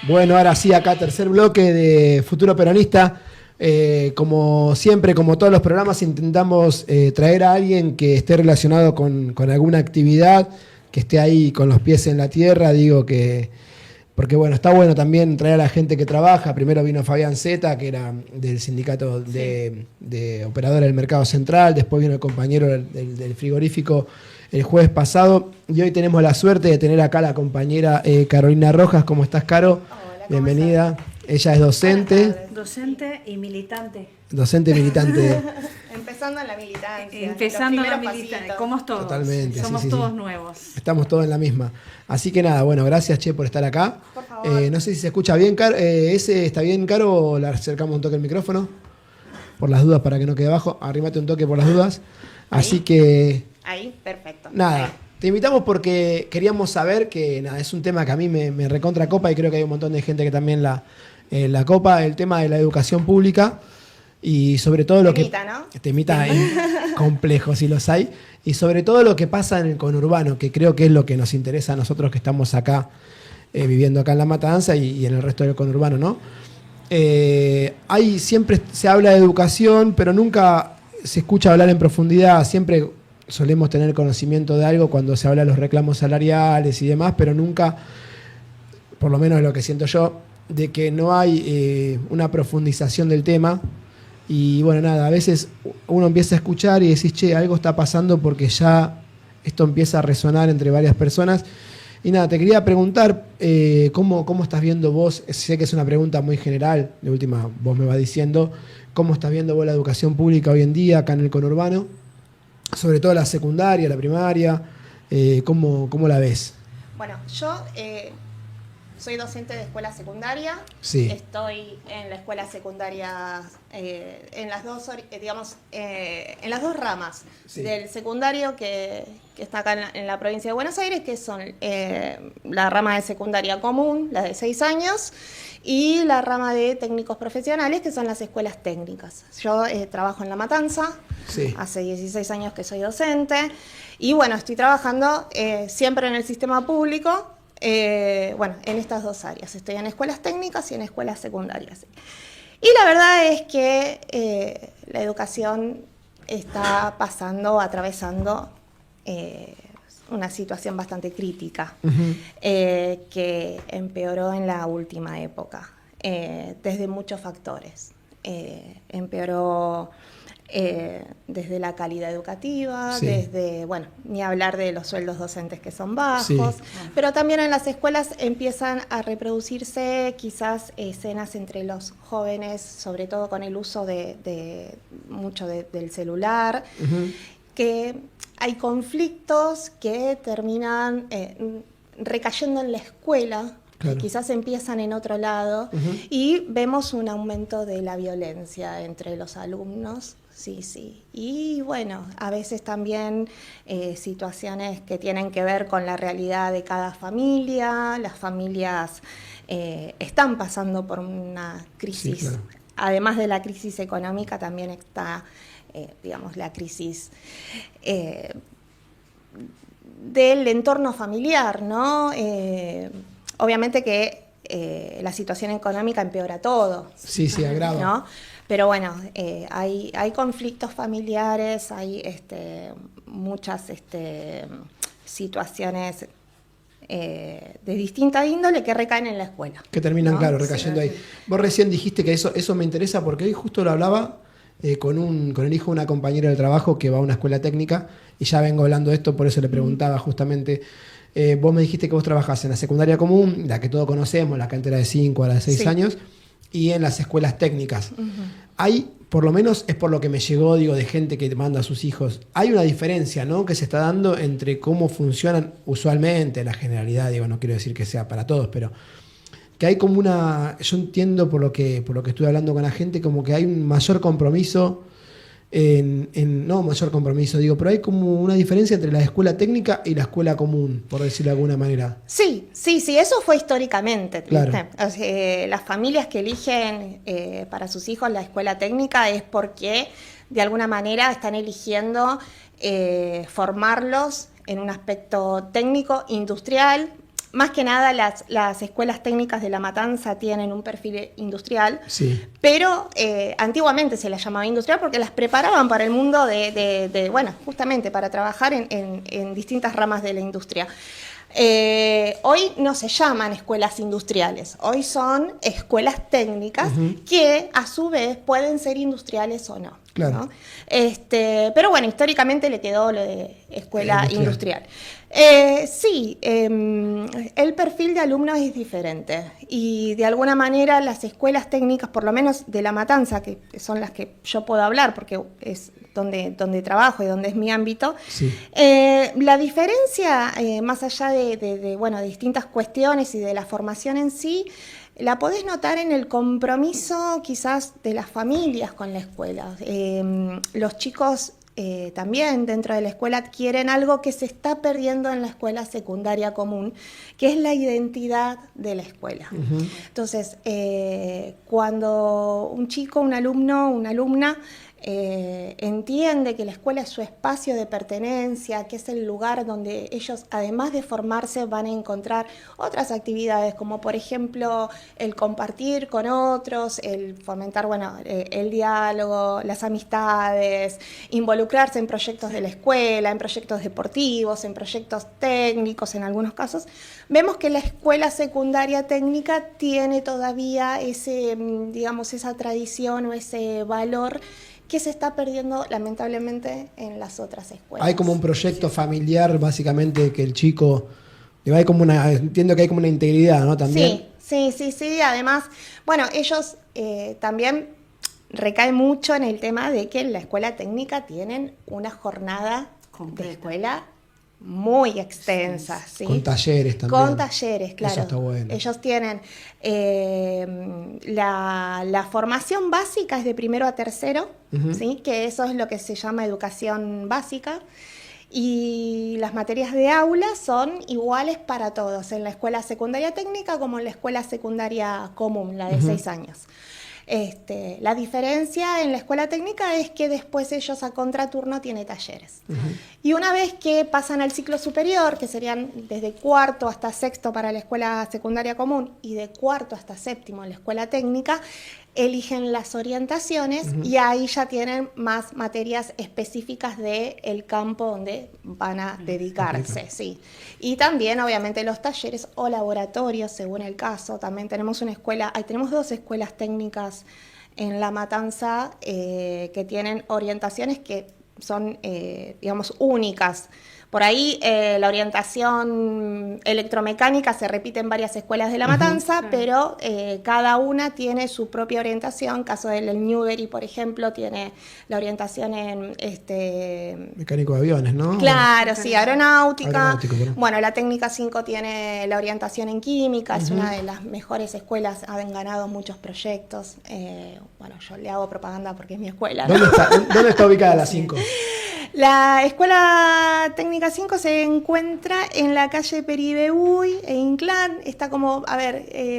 Bueno, ahora sí, acá tercer bloque de Futuro Peronista. Como siempre, como todos los programas, intentamos traer a alguien que esté relacionado con alguna actividad, que esté ahí con los pies en la tierra. Porque bueno, está bueno también traer a la gente que trabaja. Primero vino Fabián Zeta, que era del sindicato de operadores del Mercado Central. Después vino el compañero del frigorífico el jueves pasado. Y hoy tenemos la suerte de tener acá a la compañera Carolina Rojas. ¿Cómo estás, Caro? Hola, bienvenida. ¿Estás? Ella es docente. Docente y militante. Docente y militante. Empezando en la militancia. Empezando en la militancia. Como todos. Totalmente. Somos todos nuevos. Estamos todos en la misma. Así que nada, bueno, gracias, Che, por estar acá. Por favor. No sé si se escucha bien, Caro. ¿Ese está bien, Caro, o le acercamos un toque al micrófono? Por las dudas, para que no quede bajo. Arrímate un toque por las dudas. Así que... Ahí, perfecto. Nada. Ahí. Te invitamos porque queríamos saber que nada, es un tema que a mí me recontra copa y creo que hay un montón de gente que también la copa, el tema de la educación pública y sobre todo lo temita, que... ¿no? Temita complejo, si los hay. Y sobre todo lo que pasa en el conurbano, que creo que es lo que nos interesa a nosotros que estamos acá, viviendo acá en La Matanza y en el resto del conurbano, ¿no? Siempre se habla de educación, pero nunca se escucha hablar en profundidad. Siempre solemos tener conocimiento de algo cuando se habla de los reclamos salariales y demás, pero nunca, por lo menos es lo que siento yo, de que no hay una profundización del tema. Y bueno, nada, a veces uno empieza a escuchar y decís, che, algo está pasando porque ya esto empieza a resonar entre varias personas. Y nada, te quería preguntar, ¿cómo estás viendo vos? Sé que es una pregunta muy general, de última vos me vas diciendo, ¿cómo estás viendo vos la educación pública hoy en día acá en el conurbano? Sobre todo la secundaria, la primaria, ¿cómo la ves? Bueno, yo soy docente de escuela secundaria. Sí. Estoy en la escuela secundaria en las dos, en las dos ramas. Sí. Del secundario que está acá en la provincia de Buenos Aires, que son la rama de secundaria común, la de 6 años, y la rama de técnicos profesionales, que son las escuelas técnicas. Yo trabajo en La Matanza, Sí. Hace 16 años que soy docente, y bueno, estoy trabajando siempre en el sistema público, en estas dos áreas. Estoy en escuelas técnicas y en escuelas secundarias. Y la verdad es que la educación está atravesando una situación bastante crítica, que empeoró en la última época, desde muchos factores. Empeoró desde la calidad educativa, Sí. desde, ni hablar de los sueldos docentes que son bajos, Sí. pero también en las escuelas empiezan a reproducirse quizás escenas entre los jóvenes, sobre todo con el uso mucho del celular, que hay conflictos que terminan recayendo en la escuela, Claro. que quizás empiezan en otro lado, y vemos un aumento de la violencia entre los alumnos. Sí. Y bueno, a veces también situaciones que tienen que ver con la realidad de cada familia. Las familias están pasando por una crisis. Sí, claro. Además de la crisis económica, también está, la crisis del entorno familiar, ¿no? Obviamente que la situación económica empeora todo. Sí, agrava. ¿No? Pero bueno, hay conflictos familiares, hay muchas situaciones de distinta índole que recaen en la escuela. Que terminan, ¿no? claro, recayendo ahí. Vos recién dijiste que eso me interesa porque hoy justo lo hablaba con el hijo de una compañera del trabajo que va a una escuela técnica y ya vengo hablando de esto, por eso le preguntaba justamente. Vos me dijiste que vos trabajás en la secundaria común, la que todos conocemos, la cantera de 5 a la de 6 años, y en las escuelas técnicas. Hay, por lo menos es por lo que me llegó, de gente que manda a sus hijos, hay una diferencia, ¿no?, que se está dando entre cómo funcionan usualmente, la generalidad, no quiero decir que sea para todos, pero que hay como yo entiendo por lo que estuve hablando con la gente, como que hay un mayor compromiso, no mayor compromiso, pero hay como una diferencia entre la escuela técnica y la escuela común, por decirlo de alguna manera. Sí, eso fue históricamente. Claro. O sea, las familias que eligen para sus hijos la escuela técnica es porque de alguna manera están eligiendo formarlos en un aspecto técnico, industrial, más que nada las escuelas técnicas de La Matanza tienen un perfil industrial, Sí. pero antiguamente se las llamaba industrial porque las preparaban para el mundo bueno, justamente para trabajar en distintas ramas de la industria. Hoy no se llaman escuelas industriales, hoy son escuelas técnicas que a su vez pueden ser industriales o no. Claro. ¿No? Pero bueno, históricamente le quedó lo de escuela industrial. Sí, el perfil de alumnos es diferente y de alguna manera las escuelas técnicas, por lo menos de La Matanza, que son las que yo puedo hablar porque es donde trabajo y donde es mi ámbito, Sí. la diferencia, más allá de distintas cuestiones y de la formación en sí, la podés notar en el compromiso quizás de las familias con la escuela. Los chicos también dentro de la escuela adquieren algo que se está perdiendo en la escuela secundaria común, que es la identidad de la escuela. Entonces, cuando un chico, un alumno, una alumna entiende que la escuela es su espacio de pertenencia, que es el lugar donde ellos, además de formarse, van a encontrar otras actividades, como por ejemplo el compartir con otros, el fomentar el diálogo, las amistades, involucrarse en proyectos de la escuela, en proyectos deportivos, en proyectos técnicos en algunos casos. Vemos que la escuela secundaria técnica tiene todavía esa tradición o ese valor que se está perdiendo lamentablemente en las otras escuelas. Hay como un proyecto familiar, básicamente, que el chico entiendo que hay como una integridad, ¿no? También. Sí. Además, ellos también recaen mucho en el tema de que en la escuela técnica tienen una jornada de escuela muy extensa, ¿sí? Con talleres también. Con talleres, claro. Eso está bueno. Ellos tienen la formación básica es de primero a tercero, ¿sí? Que eso es lo que se llama educación básica. Y las materias de aula son iguales para todos, en la escuela secundaria técnica como en la escuela secundaria común, la de 6 años. La diferencia en la escuela técnica es que después ellos a contraturno tienen talleres. Y una vez que pasan al ciclo superior, que serían desde cuarto hasta sexto para la escuela secundaria común y de cuarto hasta séptimo en la escuela técnica, eligen las orientaciones y ahí ya tienen más materias específicas del campo donde van a dedicarse. Sí. Y también, obviamente, los talleres o laboratorios, según el caso. También tenemos tenemos 2 escuelas técnicas en La Matanza que tienen orientaciones que son, únicas. Por ahí la orientación electromecánica se repite en varias escuelas de La Matanza, pero cada una tiene su propia orientación. Caso del Newbery, por ejemplo, tiene la orientación en mecánico de aviones, ¿no? Claro, sí, aeronáutica. Bueno, La técnica 5 tiene la orientación en química, es una de las mejores escuelas, han ganado muchos proyectos. Yo le hago propaganda porque es mi escuela, ¿no? ¿Dónde está ubicada la 5? La Escuela Técnica 5 se encuentra en la calle Peribeuy e Inclán. Está como,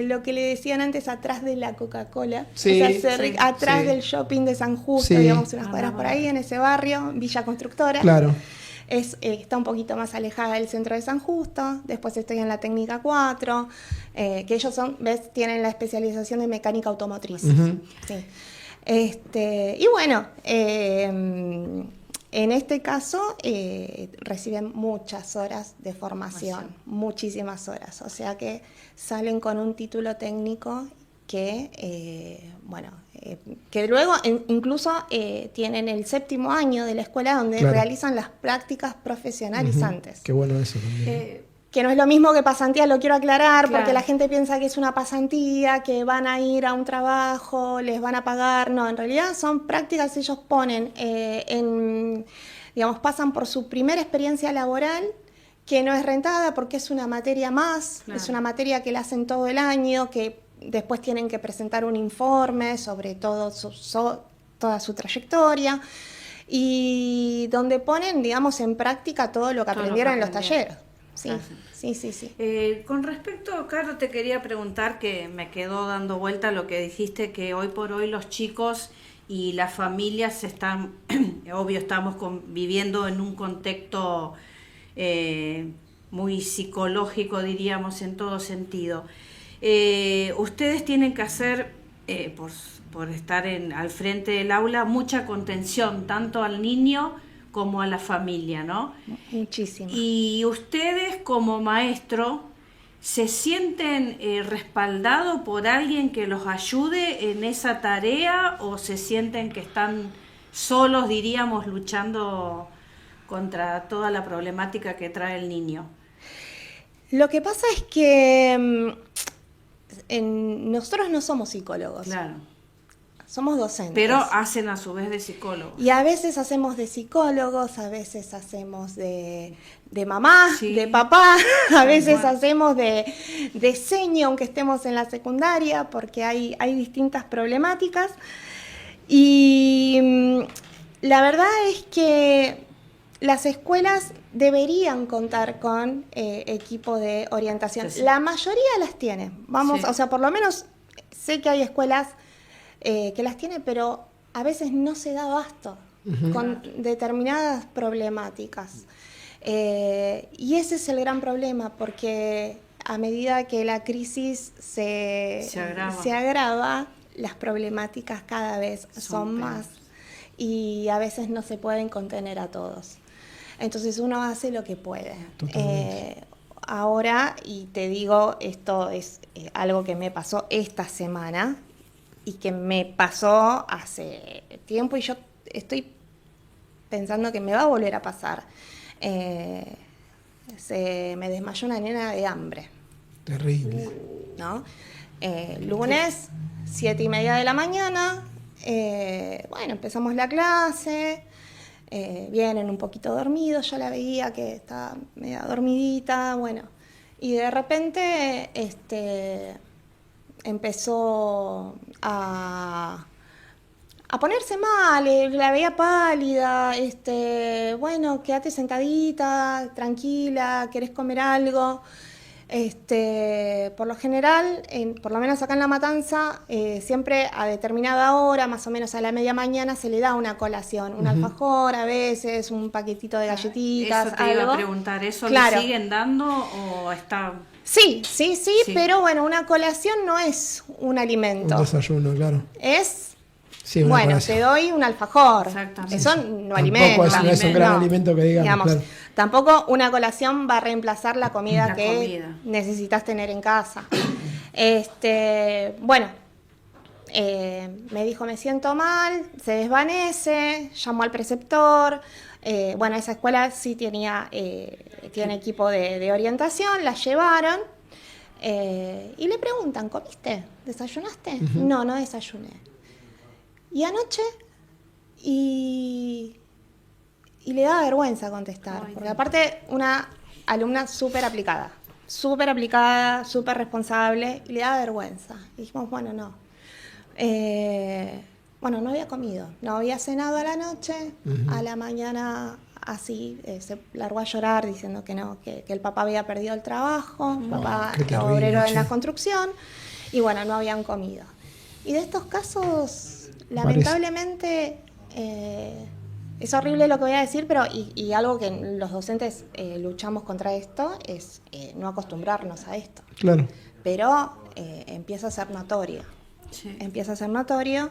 lo que le decían antes, atrás de la Coca-Cola. Sí, atrás del shopping de San Justo, unas cuadras por ahí, en ese barrio, Villa Constructora. Claro. Está un poquito más alejada del centro de San Justo. Después estoy en la Técnica 4, que ellos tienen la especialización de mecánica automotriz. Sí. En este caso reciben muchas horas de formación, muchísimas horas, o sea que salen con un título técnico que luego incluso tienen el 7º año de la escuela donde realizan las prácticas profesionalizantes. Qué bueno eso también. Que no es lo mismo que pasantía, lo quiero aclarar, porque la gente piensa que es una pasantía, que van a ir a un trabajo, les van a pagar. No, en realidad son prácticas, ellos ponen pasan por su primera experiencia laboral, que no es rentada porque es una materia más, es una materia que la hacen todo el año, que después tienen que presentar un informe sobre todo toda su trayectoria, y donde ponen, en práctica todo lo que aprendieron en los talleres. Sí. Con respecto, Caro, te quería preguntar, que me quedó dando vuelta lo que dijiste, que hoy por hoy los chicos y las familias estamos viviendo en un contexto muy psicológico, diríamos, en todo sentido. Ustedes tienen que hacer, por estar al frente del aula, mucha contención, tanto al niño como a la familia, ¿no? Muchísimo. Y ustedes como maestro, ¿se sienten respaldados por alguien que los ayude en esa tarea o se sienten que están solos, diríamos, luchando contra toda la problemática que trae el niño? Lo que pasa es que nosotros no somos psicólogos. Claro. Somos docentes. Pero hacen a su vez de psicólogos. Y a veces hacemos de psicólogos, a veces hacemos de mamá, Sí. de papá, a veces Bueno. hacemos de seño, aunque estemos en la secundaria, porque hay distintas problemáticas. Y la verdad es que las escuelas deberían contar con equipo de orientación. Sí. La mayoría las tiene. Vamos, Sí. o sea, por lo menos sé que hay escuelas que las tiene, pero a veces no se da abasto con determinadas problemáticas. Y ese es el gran problema, porque a medida que la crisis se agrava, las problemáticas cada vez son más y a veces no se pueden contener a todos. Entonces uno hace lo que puede. Ahora, y te digo, esto es algo que me pasó esta semana y que me pasó hace tiempo y yo estoy pensando que me va a volver a pasar. Se me desmayó una nena de hambre. Terrible. ¿No? Lunes, 7:30 de la mañana, bueno, empezamos la clase, vienen un poquito dormidos, yo la veía que estaba media dormidita, bueno, y de repente empezó a ponerse mal, la veía pálida, bueno, quédate sentadita, tranquila, ¿querés comer algo? Por lo general, por lo menos acá en La Matanza, siempre a determinada hora, más o menos a la media mañana, se le da una colación, un alfajor a veces, un paquetito de galletitas, Eso te algo. iba a preguntar, ¿eso Claro. le siguen dando o está...? Sí, Sí. pero bueno, una colación no es un alimento, Un desayuno, claro. es... Sí, una Bueno, colación. te doy un alfajor. Exactamente. Eso no Tampoco alimenta. no es un gran alimento que digamos, claro. Tampoco una colación va a reemplazar la comida La que comida. necesitas tener en casa. Bueno, me dijo, me siento mal, se desvanece, llamó al preceptor. Bueno, esa escuela sí tiene equipo de orientación, la llevaron. Y le preguntan, ¿comiste? ¿Desayunaste? No desayuné. Y anoche, y le da vergüenza contestar, Ay, porque Dios. aparte una alumna súper aplicada, súper responsable, y le da vergüenza. Y dijimos, bueno, no. Bueno, no había comido, no había cenado a la noche, a la mañana así, se largó a llorar diciendo que no, que el papá había perdido el trabajo, papá qué terrible, obrero en la che. construcción, y bueno, no habían comido. Y de estos casos, Parece. lamentablemente, es horrible lo que voy a decir, pero y algo que los docentes luchamos contra esto es no acostumbrarnos a esto. Claro. Pero empieza a ser notorio. Sí. Empieza a ser notorio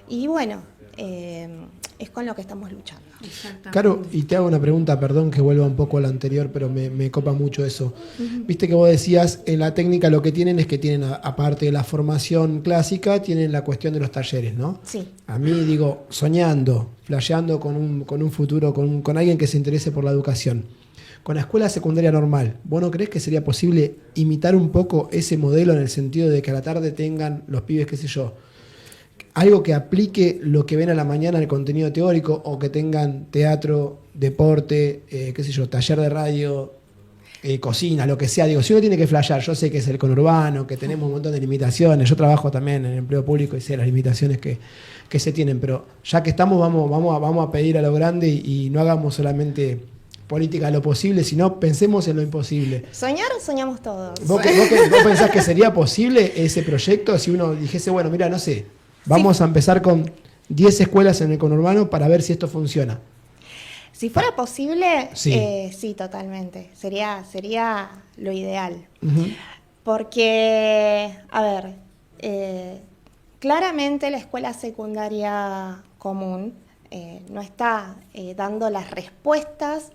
y bueno, es con lo que estamos luchando. Exactamente. Caro, y te hago una pregunta, perdón que vuelva un poco a la anterior, pero me copa mucho eso. Viste que vos decías, en la técnica lo que tienen es que tienen, aparte de la formación clásica, tienen la cuestión de los talleres, ¿no? Sí. A mí, digo, soñando, flasheando con un futuro, con alguien que se interese por la educación. Con la escuela secundaria normal, ¿vos no creés que sería posible imitar un poco ese modelo en el sentido de que a la tarde tengan los pibes, qué sé yo, algo que aplique lo que ven a la mañana en el contenido teórico, o que tengan teatro, deporte, qué sé yo, taller de radio, cocina, lo que sea? Digo, si uno tiene que flashear, yo sé que es el conurbano, que tenemos un montón de limitaciones, yo trabajo también en el empleo público y sé las limitaciones que se tienen, pero ya que estamos, vamos a pedir a lo grande y no hagamos solamente política a lo posible, sino pensemos en lo imposible. Soñar, soñamos todos. ¿Vos pensás que sería posible ese proyecto si uno dijese, bueno, mira, no sé, vamos a empezar con 10 escuelas en el conurbano para ver si esto funciona? Si fuera posible, Sí. sí, totalmente. Sería lo ideal. Ujú. Porque, a ver, claramente la escuela secundaria común no está dando las respuestas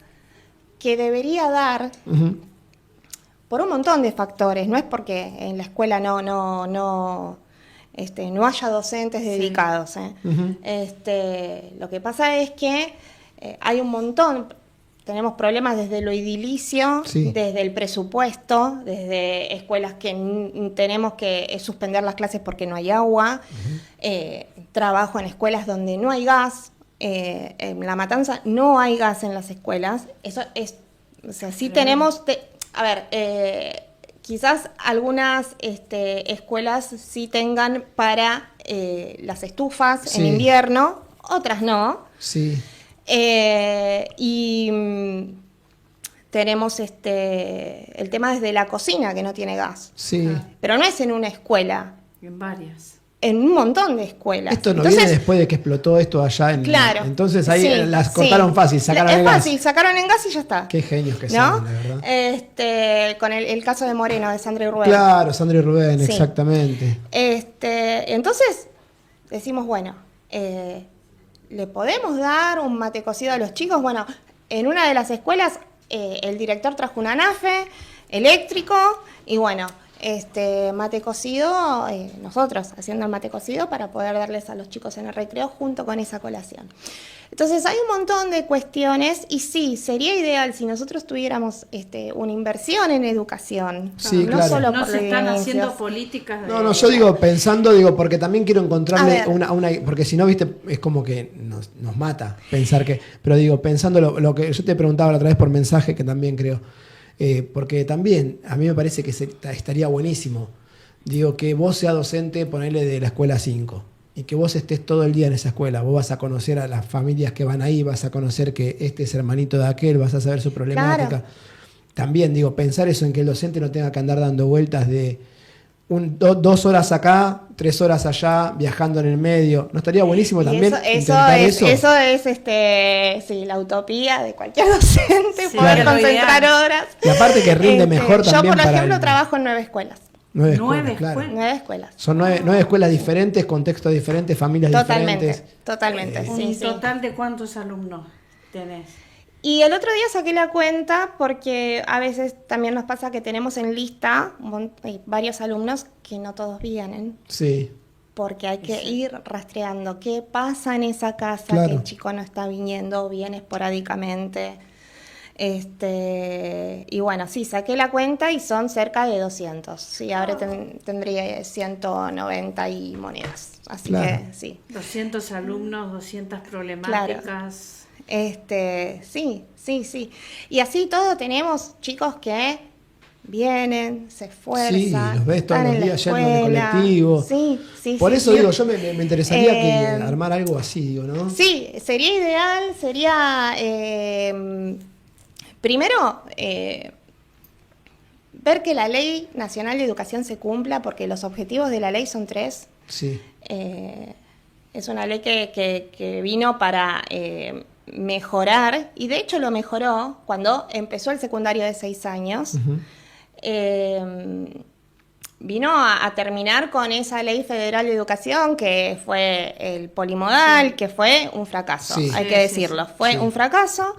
que debería dar Ujú. por un montón de factores. No es porque en la escuela no haya docentes dedicados. Ujú. Lo que pasa es que hay un montón. Tenemos problemas desde lo edilicio, Sí. desde el presupuesto, desde escuelas que tenemos que suspender las clases porque no hay agua, trabajo en escuelas donde no hay gas, en La Matanza no hay gas en las escuelas. Eso es, o sea, sí tenemos, quizás algunas escuelas sí tengan para las estufas Sí. en invierno, otras no. Sí. Tenemos el tema desde la cocina que no tiene gas. Sí. Pero no es en una escuela, En varias. en un montón de escuelas. Esto no Entonces, viene después de que explotó esto allá en... claro. Entonces ahí Sí, las cortaron sí. fácil, sacaron Es el gas. fácil, sacaron en gas y ya está. Qué genios que ¿No? son, la verdad. Con el caso de Moreno, de Sandra y Rubén. Claro, Sandra y Rubén, Sí. exactamente. Entonces, decimos, bueno, ¿le podemos dar un mate cocido a los chicos? Bueno, en una de las escuelas el director trajo un anafe eléctrico y bueno, mate cocido, nosotros haciendo el mate cocido para poder darles a los chicos en el recreo junto con esa colación. Entonces hay un montón de cuestiones y sí, sería ideal si nosotros tuviéramos una inversión en educación. Sí, no claro. solo No por se están evidencias. haciendo políticas de... No, yo digo, pensando, porque también quiero encontrarle A ver. una porque si no, viste, es como que nos mata pensar que, pero digo, pensando lo que yo te preguntaba la otra vez por mensaje, que también creo, porque también a mí me parece que estaría buenísimo, digo, que vos seas docente, ponerle de la escuela 5, y que vos estés todo el día en esa escuela, vos vas a conocer a las familias que van ahí, vas a conocer que este es hermanito de aquel, vas a saber su problemática. Claro. También, digo, pensar eso en que el docente no tenga que andar dando vueltas de 2 horas acá, 3 horas allá, viajando en el medio. ¿No estaría buenísimo Y también eso intentar eso? es sí, la utopía de cualquier docente, Sí, poder es lo concentrar ideal. horas. Y aparte que rinde mejor Yo, también por para ejemplo, el- trabajo en 9 escuelas. 9 9 escuelas, claro. escuelas. 9 escuelas. Son 9 escuelas diferentes, contextos diferentes, familias Totalmente, diferentes. totalmente. ¿Un Sí, sí. total de cuántos alumnos tenés? Y el otro día saqué la cuenta porque a veces también nos pasa que tenemos en lista varios alumnos que no todos vienen. Sí, Porque hay que ir rastreando qué pasa en esa casa, Claro. que el chico no está viniendo, viene esporádicamente. Y bueno, sí, saqué la cuenta y son cerca de 200. Sí, ahora tendría 190 y monedas. Así Claro. que sí. 200 alumnos, 200 problemáticas. Sí. Y así todo tenemos chicos que vienen, se esfuerzan. Sí, los ves todos están los en la días yendo en el escuela. colectivo. Sí. Por sí, eso sí. digo, yo me interesaría que Eh, armar algo así, digo, ¿no? Sí, sería ideal, sería primero ver que la Ley Nacional de Educación se cumpla, porque los objetivos de la ley son 3. Sí, Es una ley que vino para mejorar, y de hecho lo mejoró cuando empezó el secundario de 6 años. Ujú. Vino a terminar con esa ley federal de educación que fue el polimodal, que fue un fracaso, Sí. hay Sí, que sí, decirlo, sí. fue Sí. un fracaso.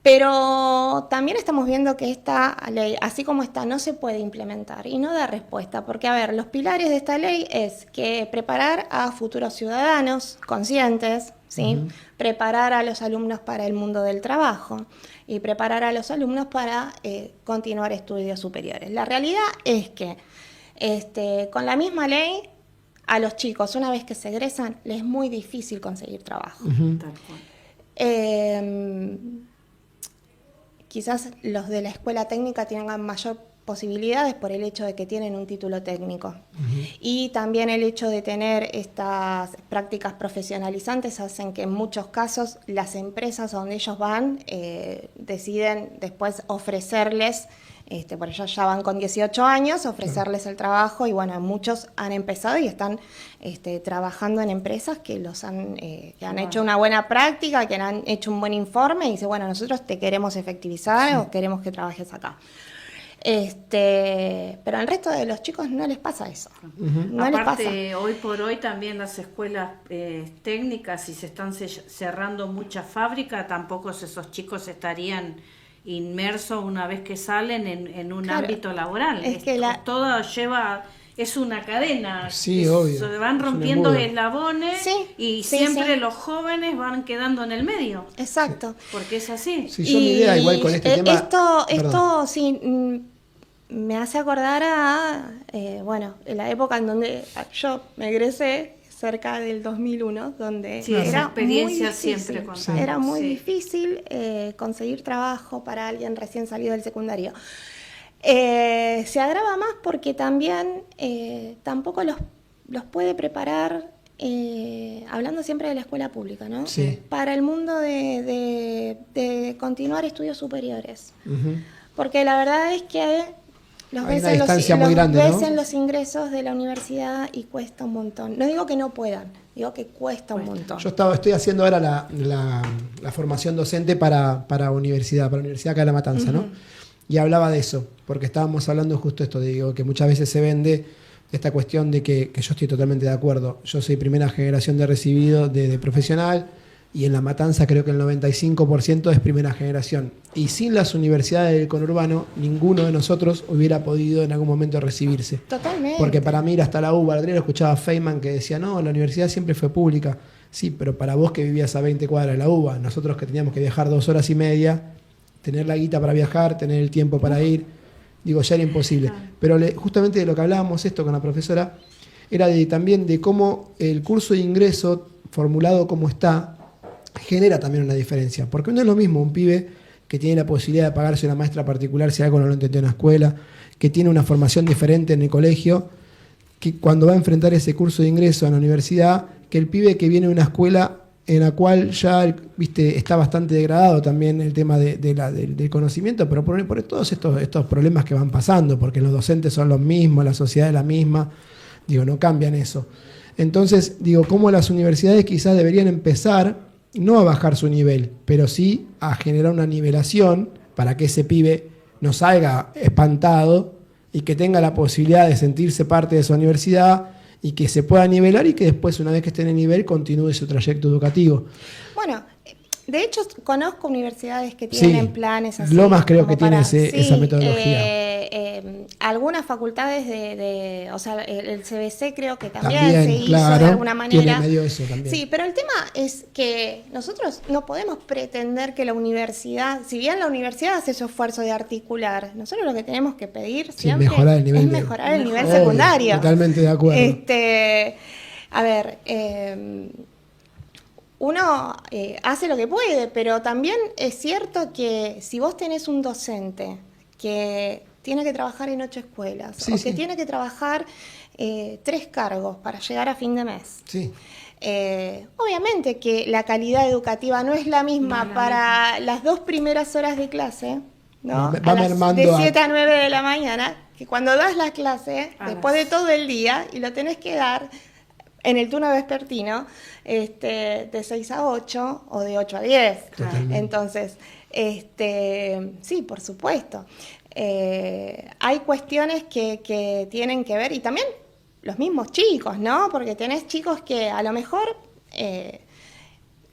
Pero también estamos viendo que esta ley, así como está, no se puede implementar y no da respuesta, porque, a ver, los pilares de esta ley es que preparar a futuros ciudadanos conscientes, ¿sí? Ujú. Preparar a los alumnos para el mundo del trabajo y preparar a los alumnos para continuar estudios superiores. La realidad es que con la misma ley, a los chicos, una vez que se egresan, les es muy difícil conseguir trabajo. Ujú. Tal cual. Quizás los de la escuela técnica tengan mayor posibilidades por el hecho de que tienen un título técnico. Y también el hecho de tener estas prácticas profesionalizantes hacen que en muchos casos las empresas donde ellos van deciden después ofrecerles, por ellos ya van con 18 años, ofrecerles el trabajo, y bueno, muchos han empezado y están trabajando en empresas que que han hecho una buena práctica, que han hecho un buen informe y dicen, bueno, nosotros te queremos efectivizar o queremos que trabajes acá. Pero al resto de los chicos no les pasa eso. No Aparte, les pasa. hoy por hoy también las escuelas técnicas, si se están cerrando muchas fábricas, tampoco esos chicos estarían inmersos una vez que salen en un ámbito laboral. Es que todo es una cadena. Sí, obvio. Se van Es un rompiendo embudo. eslabones y sí, siempre sí. los jóvenes van quedando en el medio. Exacto. Porque es así. Sí, yo mi idea igual con este tema... Esto sí, me hace acordar a, en la época en donde yo me egresé, cerca del 2001, donde Sí, esa era experiencia muy difícil, siempre contamos. era muy Sí. difícil conseguir trabajo para alguien recién salido del secundario. Se agrava más porque también tampoco los puede preparar, hablando siempre de la escuela pública, ¿no? Sí. Para el mundo de continuar estudios superiores. Ujú. Porque la verdad es que los Hay ves, una en los, distancia muy los grande, ves ¿no? en los ingresos de la universidad y cuesta un montón. No digo que no puedan, digo que cuesta un montón. Yo estoy haciendo ahora la formación docente para la universidad acá de La Matanza, ¿no? Y hablaba de eso, porque estábamos hablando justo esto, digo, que muchas veces se vende esta cuestión de que yo estoy totalmente de acuerdo. Yo soy primera generación de recibido de profesional, y en La Matanza creo que el 95% es primera generación. Y sin las universidades del conurbano, ninguno de nosotros hubiera podido en algún momento recibirse. Totalmente. Porque para mí ir hasta la UBA, el escuchaba a Feynman que decía, no, la universidad siempre fue pública. Sí, pero para vos que vivías a 20 cuadras de la UBA, nosotros que teníamos que viajar 2 horas y media, tener la guita para viajar, tener el tiempo para ir, digo, ya era imposible. Pero justamente de lo que hablábamos esto con la profesora, era también de cómo el curso de ingreso, formulado como está, genera también una diferencia. Porque no es lo mismo un pibe que tiene la posibilidad de pagarse una maestra particular si algo no lo entendió en la escuela, que tiene una formación diferente en el colegio, que cuando va a enfrentar ese curso de ingreso a la universidad, que el pibe que viene de una escuela en la cual ya está bastante degradado también el tema del conocimiento, pero por todos estos problemas que van pasando, porque los docentes son los mismos, la sociedad es la misma, digo, no cambian eso. Entonces, digo, cómo las universidades quizás deberían empezar no a bajar su nivel, pero sí a generar una nivelación para que ese pibe no salga espantado y que tenga la posibilidad de sentirse parte de su universidad y que se pueda nivelar y que después, una vez que esté en el nivel, continúe su trayecto educativo. Bueno, de hecho conozco universidades que tienen planes así. Lomas creo como que tiene esa metodología. Algunas facultades o sea, el CBC creo que también se hizo claro, de alguna manera. Tiene medio eso también. Sí, pero el tema es que nosotros no podemos pretender que la universidad, si bien la universidad hace su esfuerzo de articular, nosotros lo que tenemos que pedir siempre mejorar el nivel es mejorar el nivel Obvio, secundario. Totalmente de acuerdo. A ver, uno hace lo que puede, pero también es cierto que si vos tenés un docente que tiene que trabajar en 8 escuelas, Sí, o sí. que tiene que trabajar 3 cargos para llegar a fin de mes, Sí. obviamente que la calidad educativa no es la misma No es la para las 2 primeras horas de clase, ¿no? Va A las mermando de a- 7 a 9 de la mañana, que cuando das la clase, A después las- de todo el día, y lo tenés que dar en el turno vespertino, de 6 a 8 o de 8 a 10. Totalmente. Entonces, sí, por supuesto. Hay cuestiones que tienen que ver, y también los mismos chicos, ¿no? Porque tenés chicos que a lo mejor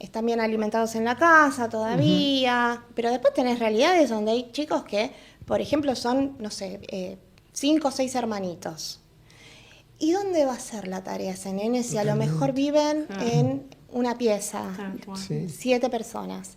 están bien alimentados en la casa todavía, pero después tenés realidades donde hay chicos que, por ejemplo, son, no sé, 5 o 6 hermanitos. ¿Y dónde va a ser la tarea ese nene si a lo mejor viven en una pieza, Tal cual. Sí. 7 personas?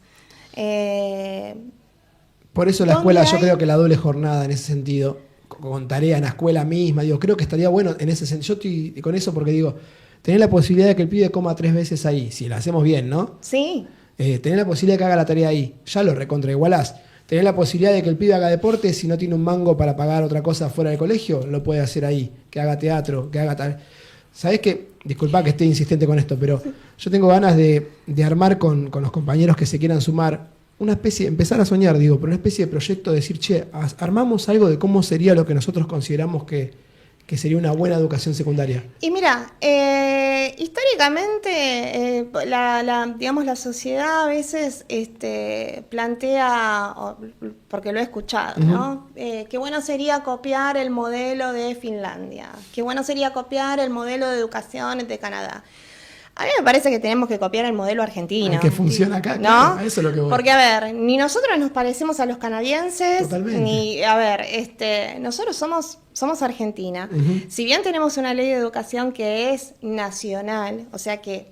Por eso la ¿Dónde escuela, yo hay? creo que la doble jornada en ese sentido, con tarea en la escuela misma, digo, creo que estaría bueno en ese sentido. Yo estoy con eso porque digo, tener la posibilidad de que el pibe coma 3 veces ahí, si la hacemos bien, ¿no? Sí, Tener la posibilidad de que haga la tarea ahí, ya lo recontraigualás. tener la posibilidad de que el pibe haga deporte, si no tiene un mango para pagar otra cosa fuera del colegio, lo puede hacer ahí, que haga teatro, que haga tal. ¿Sabés qué? Disculpa que esté insistente con esto, pero yo tengo ganas de armar con los compañeros que se quieran sumar una especie, empezar a soñar, digo, pero una especie de proyecto de decir, che, armamos algo de cómo sería lo que nosotros consideramos que sería una buena educación secundaria. Y mira, históricamente, digamos, la sociedad a veces plantea, porque lo he escuchado, ¿no? Qué bueno sería copiar el modelo de Finlandia, qué bueno sería copiar el modelo de educación de Canadá. A mí me parece que tenemos que copiar el modelo argentino. El que funciona acá, ¿no? Claro, eso es lo que voy. Porque, a ver, ni nosotros nos parecemos a los canadienses, Totalmente. ni, a ver, nosotros somos Argentina. Si bien tenemos una ley de educación que es nacional, o sea que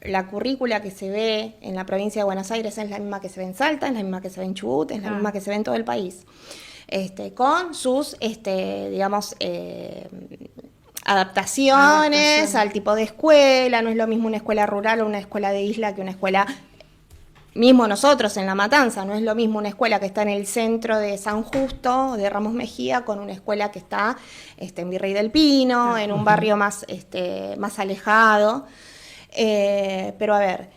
la currícula que se ve en la provincia de Buenos Aires es la misma que se ve en Salta, es la misma que se ve en Chubut, es la misma que se ve en todo el país. Con sus, digamos, adaptaciones al tipo de escuela. No es lo mismo una escuela rural o una escuela de isla que una escuela, mismo nosotros en La Matanza, no es lo mismo una escuela que está en el centro de San Justo, de Ramos Mejía, con una escuela que está en Virrey del Pino, en un barrio más alejado. Pero a ver,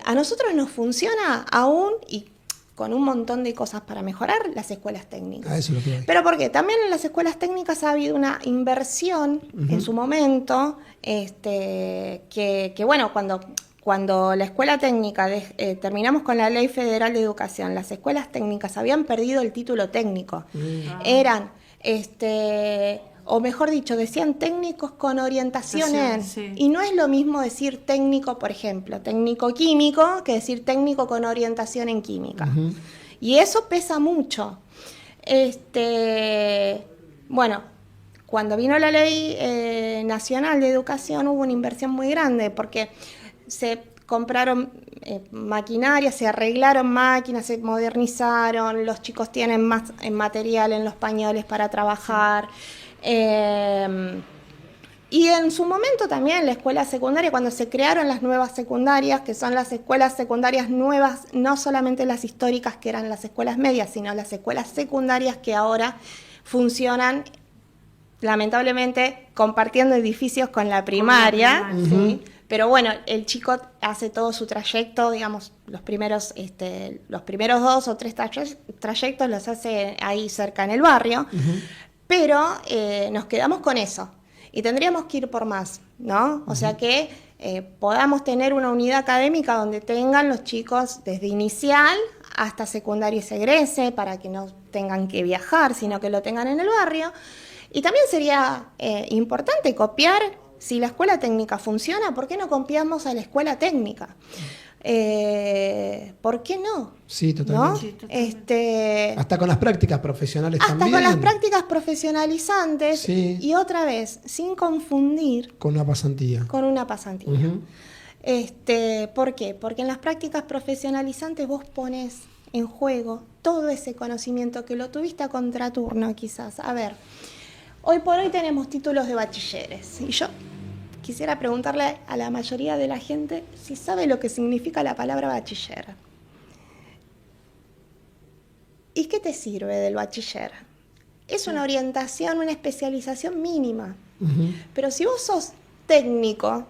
a nosotros nos funciona aún, y con un montón de cosas para mejorar, las escuelas técnicas. Eso es lo que voy. Pero porque también en las escuelas técnicas ha habido una inversión en su momento, que bueno, cuando la escuela técnica, terminamos con la Ley Federal de Educación, las escuelas técnicas habían perdido el título técnico. Eran, o mejor dicho, decían técnicos con orientación en. Sí. Y no es lo mismo decir técnico, por ejemplo, técnico químico, que decir técnico con orientación en química. Y eso pesa mucho. Bueno, cuando vino la Ley Nacional de Educación hubo una inversión muy grande, porque se compraron maquinaria, se arreglaron máquinas, se modernizaron, los chicos tienen más material en los pañales para trabajar. Y en su momento también la escuela secundaria, cuando se crearon las nuevas secundarias, que son las escuelas secundarias nuevas, no solamente las históricas que eran las escuelas medias, sino las escuelas secundarias que ahora funcionan, lamentablemente, compartiendo edificios con la primaria, ¿sí? Pero bueno, el chico hace todo su trayecto, digamos, los primeros 2 o 3 trayectos los hace ahí cerca en el barrio. Pero nos quedamos con eso y tendríamos que ir por más, ¿no? O sea que podamos tener una unidad académica donde tengan los chicos desde inicial hasta secundario y se egrese, para que no tengan que viajar, sino que lo tengan en el barrio. Y también sería importante copiar, si la escuela técnica funciona, ¿por qué no copiamos a la escuela técnica? ¿Por qué no? Sí, totalmente. ¿No? Sí, totalmente. Hasta con las prácticas profesionales Hasta también. con las prácticas profesionalizantes, Sí. y otra vez, sin confundir Con una pasantía. con una pasantía. ¿Por qué? Porque en las prácticas profesionalizantes vos pones en juego todo ese conocimiento que lo tuviste a contraturno quizás. A ver, hoy por hoy tenemos títulos de bachilleres, y yo quisiera preguntarle a la mayoría de la gente si sabe lo que significa la palabra bachiller. ¿Y qué te sirve del bachiller? Es una orientación, una especialización mínima. Pero si vos sos técnico,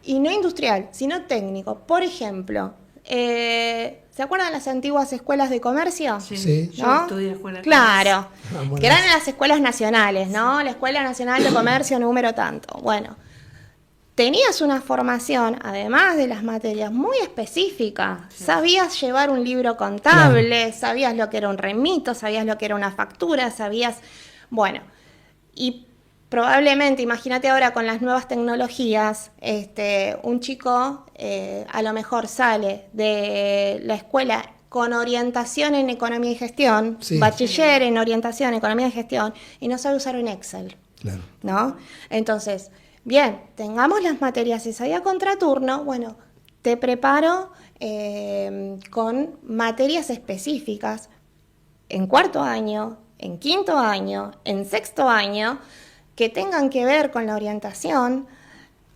y no industrial, sino técnico, por ejemplo, ¿se acuerdan las antiguas escuelas de comercio? Sí. Yo ¿No? estudié escuela de Claro, Bueno. que eran las escuelas nacionales, ¿no? La Escuela Nacional de Comercio número tanto. Bueno, tenías una formación, además de las materias, muy específica. Sí. Sabías llevar un libro contable, sabías lo que era un remito, sabías lo que era una factura, sabías... Bueno, y probablemente, imagínate ahora con las nuevas tecnologías, un chico a lo mejor sale de la escuela con orientación en economía y gestión, Sí. bachiller en orientación en economía y gestión, y no sabe usar un Excel, Claro. ¿no? Entonces, bien, tengamos las materias esa y a contraturno, bueno, te preparo con materias específicas en 4º año, en 5º año, en 6º año, que tengan que ver con la orientación,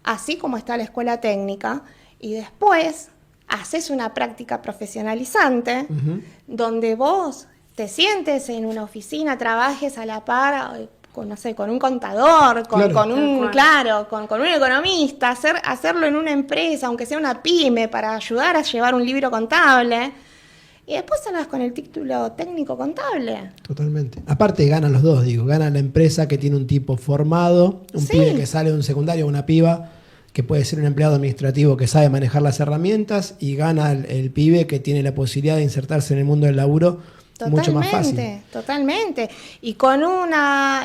así como está la escuela técnica, y después haces una práctica profesionalizante, donde vos te sientes en una oficina, trabajes a la par con, no sé, con un contador, con un economista, hacerlo en una empresa, aunque sea una pyme, para ayudar a llevar un libro contable. Y después salgas con el título técnico contable. Totalmente. Aparte ganan los dos, gana la empresa que tiene un tipo formado, un pibe que sale de un secundario, una piba que puede ser un empleado administrativo que sabe manejar las herramientas, y gana el pibe que tiene la posibilidad de insertarse en el mundo del laburo mucho más fácil. Totalmente. Y con una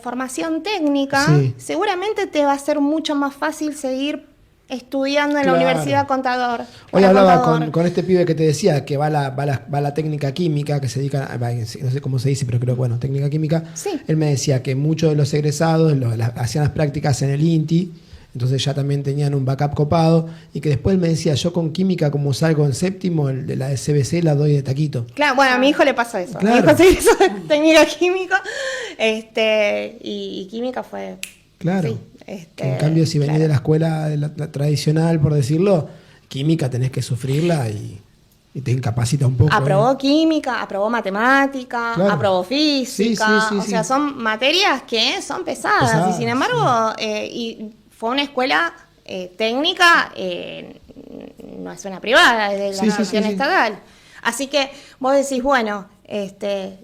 formación técnica, seguramente te va a ser mucho más fácil seguir estudiando en la universidad contador. Hoy hablaba con este pibe que te decía que va a la técnica química, que se dedica, no sé cómo se dice, pero creo que técnica química. Sí. Él me decía que muchos de los egresados hacían las prácticas en el INTI, entonces ya también tenían un backup copado, y que después me decía, yo con química, como salgo en séptimo, la de CBC la doy de taquito. Claro, bueno, a mi hijo le pasa eso. Claro. Mi hijo se hizo técnica química, y química fue... Claro. Sí, en cambio, si venís de la escuela la tradicional, por decirlo, química tenés que sufrirla y te incapacita un poco. Aprobó química, aprobó matemática, aprobó física. O sea, son materias que son pesadas. Y sin embargo, y fue una escuela técnica, no es una privada, es de la institución estatal. Así que vos decís, bueno,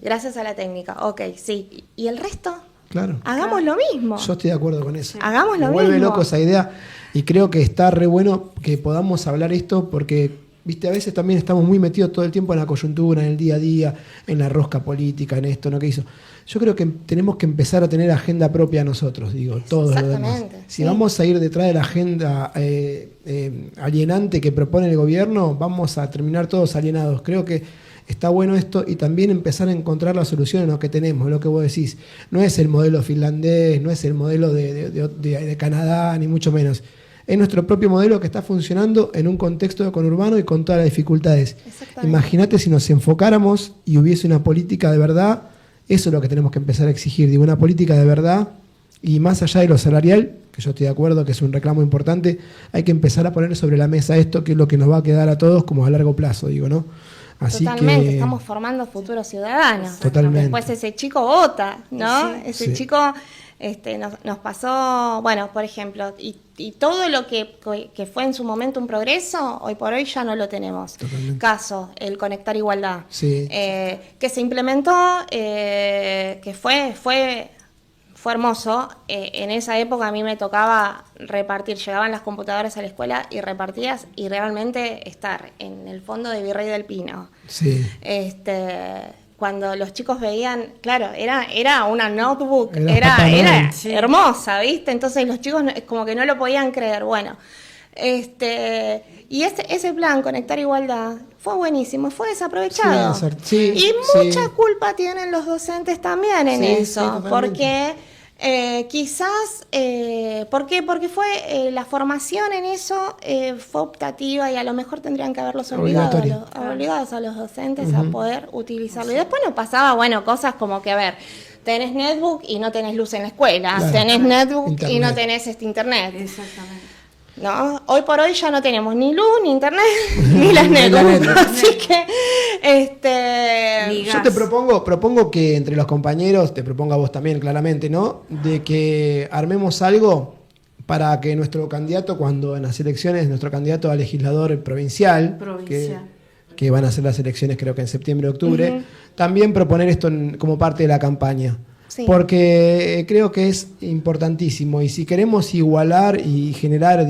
gracias a la técnica, ok, sí. ¿Y el resto? Claro. Hagamos lo mismo. Yo estoy de acuerdo con eso. Hagamos lo mismo. Me vuelve loco esa idea, y creo que está re bueno que podamos hablar esto, porque, viste, a veces también estamos muy metidos todo el tiempo en la coyuntura, en el día a día, en la rosca política, en esto, ¿no? ¿Qué hizo? Yo creo que tenemos que empezar a tener agenda propia nosotros, todos los demás. Si vamos a ir detrás de la agenda alienante que propone el gobierno, vamos a terminar todos alienados. Creo que está bueno esto, y también empezar a encontrar la solución en lo que tenemos, lo que vos decís. No es el modelo finlandés, no es el modelo de Canadá, ni mucho menos. Es nuestro propio modelo que está funcionando en un contexto conurbano y con todas las dificultades. Imagínate si nos enfocáramos y hubiese una política de verdad. Eso es lo que tenemos que empezar a exigir, una política de verdad, y más allá de lo salarial, que yo estoy de acuerdo que es un reclamo importante, hay que empezar a poner sobre la mesa esto, que es lo que nos va a quedar a todos como a largo plazo, ¿no? Así totalmente, que estamos formando futuros ciudadanos. Totalmente. Después ese chico vota, ¿no? Sí. Ese chico nos pasó, bueno, por ejemplo, y todo lo que fue en su momento un progreso, hoy por hoy ya no lo tenemos. Totalmente. Caso, el Conectar Igualdad, que se implementó, que fue hermoso. En esa época a mí me tocaba repartir, llegaban las computadoras a la escuela y repartías, y realmente estar en el fondo de Virrey del Pino. Sí. Cuando los chicos veían, claro, era una notebook, Era hermosa, ¿viste? Entonces los chicos como que no lo podían creer. Bueno, y ese plan, Conectar Igualdad, fue buenísimo, fue desaprovechado. Y mucha culpa tienen los docentes también en eso, porque quizás, ¿por qué? Porque fue la formación en eso fue optativa, y a lo mejor tendrían que haberlos obligados a los docentes a poder utilizarlo. Y después nos pasaba, bueno, cosas como que, a ver, tenés netbook y no tenés luz en la escuela, tenés netbook y no tenés internet. Exactamente. ¿No? Hoy por hoy ya no tenemos ni luz, ni internet, ni las netbooks. Así que, yo te propongo que entre los compañeros, te propongo a vos también claramente, ¿no? De que armemos algo para que nuestro candidato, cuando en las elecciones, nuestro candidato a legislador provincial. Que van a ser las elecciones creo que en septiembre, octubre, también proponer esto como parte de la campaña. Sí. Porque creo que es importantísimo, y si queremos igualar y generar,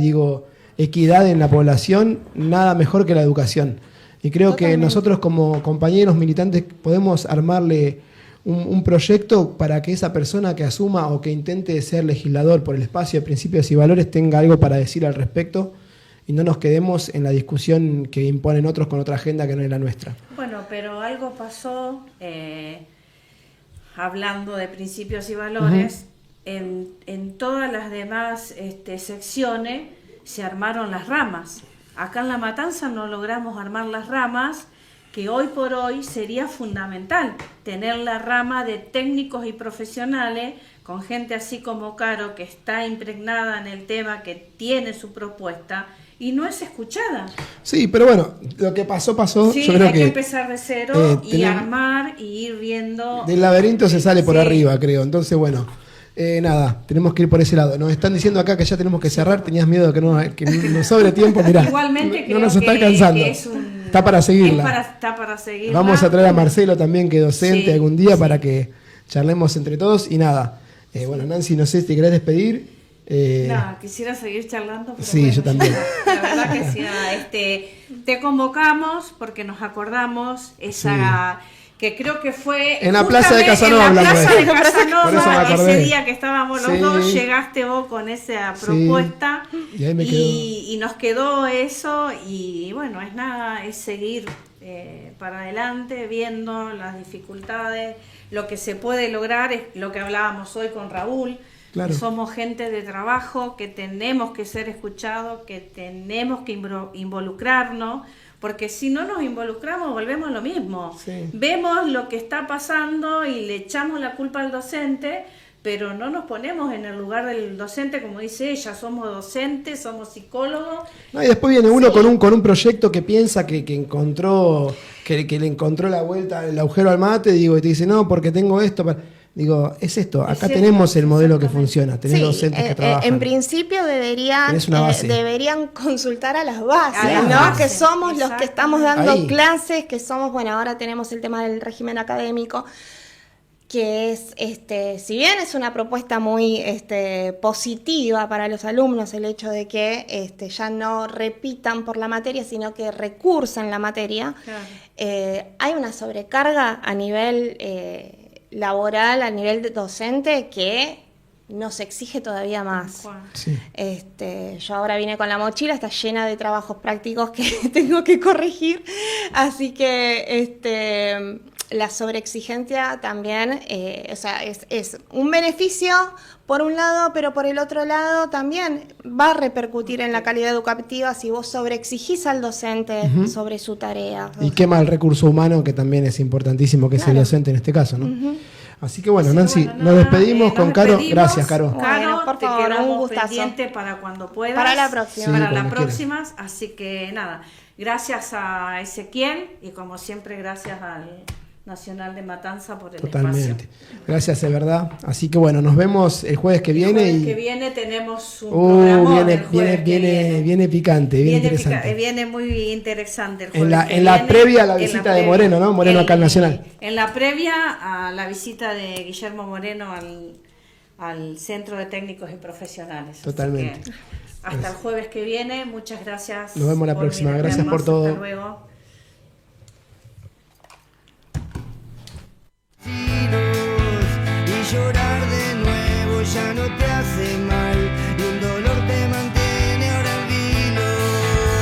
equidad en la población, nada mejor que la educación. Y creo que nosotros como compañeros militantes podemos armarle un proyecto para que esa persona que asuma o que intente ser legislador por el espacio de principios y valores tenga algo para decir al respecto, y no nos quedemos en la discusión que imponen otros con otra agenda que no es la nuestra. Bueno, pero algo pasó... hablando de principios y valores, en todas las demás secciones se armaron las ramas. Acá en La Matanza no logramos armar las ramas, que hoy por hoy sería fundamental tener la rama de técnicos y profesionales, con gente así como Caro, que está impregnada en el tema, que tiene su propuesta y no es escuchada. Sí, pero bueno, lo que pasó, pasó. Sí, yo creo hay que empezar de cero y armar y ir viendo. Del laberinto se sale por Sí. arriba, creo. Entonces, bueno, nada, tenemos que ir por ese lado. Nos están diciendo acá que ya tenemos que cerrar. Tenías miedo de que nos sobre tiempo. Mirá, Igualmente no creo nos está que alcanzando. está para seguirla. Está para seguirla. Vamos a traer a Marcelo también, que es docente, Sí, algún día sí. para que charlemos entre todos. Y nada, bueno, Nancy, no sé si te querés despedir. No, quisiera seguir charlando. Pero Sí, yo también. La verdad que sí, te convocamos porque nos acordamos esa que creo que fue En la Plaza de justamente Casanova en la hablando Plaza de de eso. Por eso me Casanova, acordé. ese día que estábamos los Sí. dos, llegaste vos con esa propuesta Y ahí me quedó. y nos quedó eso y bueno, es nada, es seguir para adelante viendo las dificultades, lo que se puede lograr es lo que hablábamos hoy con Raúl. Claro. Que somos gente de trabajo, que tenemos que ser escuchados, que tenemos que involucrarnos, porque si no nos involucramos volvemos a lo mismo. Sí. Vemos lo que está pasando y le echamos la culpa al docente, pero no nos ponemos en el lugar del docente, como dice ella, somos docentes, somos psicólogos. No, y después viene uno con un proyecto que piensa que encontró, que le encontró la vuelta, el agujero al mate, digo, y te dice, no, porque tengo esto. Digo, es esto, acá Es tenemos cierto, el modelo que exactamente. funciona, tenés Sí, docentes que trabajan. en principio Tenés una base. deberían consultar a las bases, A las ¿no? bases, Que somos los que estamos dando Ahí. clases, que somos, bueno, ahora tenemos el tema del régimen académico, que es, si bien es una propuesta muy positiva para los alumnos, el hecho de que ya no repitan por la materia, sino que recursan la materia, Claro. hay una sobrecarga a nivel laboral, a nivel docente, que nos exige todavía más. Sí. Yo ahora vine con la mochila, está llena de trabajos prácticos que tengo que corregir, así que la sobreexigencia también, es un beneficio por un lado, pero por el otro lado también va a repercutir en la calidad educativa si vos sobreexigís al docente sobre su tarea. Y quema el recurso humano, que también es importantísimo, que es el Claro. docente en este caso, ¿no? Así que bueno, Así que Nancy, bueno, nos nada, despedimos con nos Caro. despedimos. Gracias, Caro. Bueno, por Te favor, un quedamos gustazo. pendiente para cuando puedas. Para la próxima. Sí, Para las cuando quieras. próximas. Así que nada, gracias a Ezequiel y como siempre gracias al Nacional de Matanza por el Totalmente. espacio. Gracias, de verdad. Así que bueno, nos vemos el jueves que viene. El jueves y que viene tenemos un programa. viene picante, viene interesante. Viene muy interesante el En jueves la, que en la viene, previa a la en visita de previa. Moreno, ¿no? Moreno acá al Nacional. En la previa a la visita de Guillermo Moreno al Centro de Técnicos y Profesionales. Así Totalmente. que hasta el jueves que viene. Muchas gracias. Nos vemos la por próxima. vernos. Gracias por todo. Hasta luego.